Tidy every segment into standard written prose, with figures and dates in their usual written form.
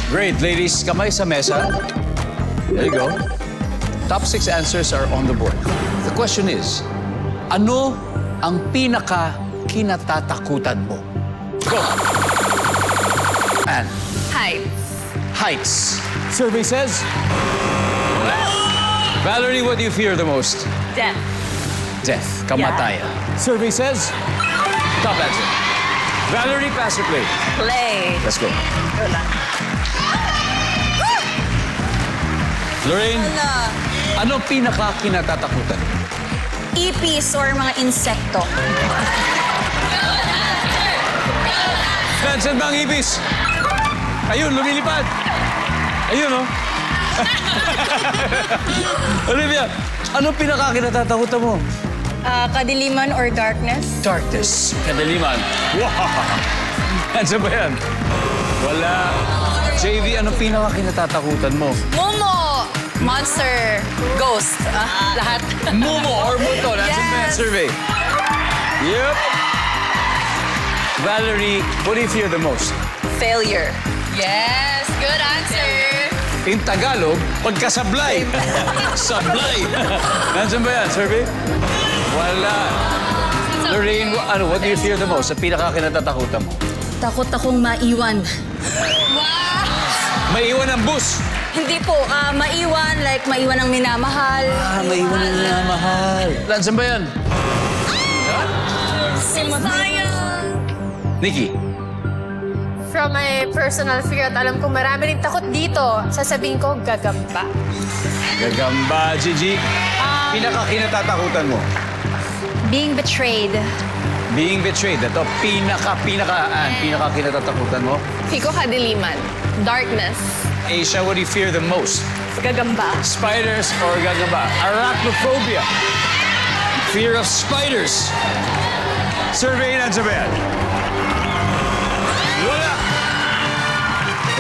Great, ladies. Kamay sa mesa. There you go. Top 6 answers are on the board. The question is, ano ang pinaka-kinatatakutan mo? Go! Anne. Heights. Heights. Survey says? Valerie, what do you fear the most? Death. Death. Kamatayan. Survey says? Top answer. Valerie, pass or play? Play. Let's go. Lorraine, ano pinaka-kinatatakutan? Ipis or mga insekto. Saan ba ang ibis? Ayun, lumilipad. Ayun, oh. Olivia, ano pinaka-kinatatakutan mo? Kadiliman or darkness. Darkness. Kadaliman. Wow! Saan ba yan? Wala. JV, ano pinaka-kinatatakutan mo? Momo. Monster. Ghost. Lahat. Momo or Muto. That's in the Yes. survey. Yep. Valerie, what do you fear the most? Failure. Yes. Good answer. In Tagalog, pagkasablay. Sablay. Nandiyan ba yan, survey? Wala. Lorraine, what do you fear the most? Sa pinaka-kinatatakutan mo? Takot akong maiwan. Maiwan ang bus. Hindi po. Maiwan, like maiwan ang minamahal. Maiwan ang minamahal. Nandiyan ba yan? Sayang. Nikki. From my personal fear at alam ko marami rin takot dito, sasabihin ko gagamba. Gagamba, Gigi. Pinaka-kinatatakutan mo? Being betrayed. Being betrayed. Ito, pinaka-kinatatakutan mo? Fiko kadiliman. Darkness. Asia, what do you fear the most? Gagamba. Spiders or gagamba? Arachnophobia. Fear of spiders. Survey na sa bayan. Wala.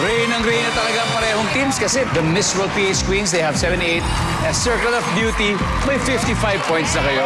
Rain ang rain na talaga ang parehong teams kasi the Miss World PH Queens, they have 78. As Circle of Beauty, may 55 points na kayo.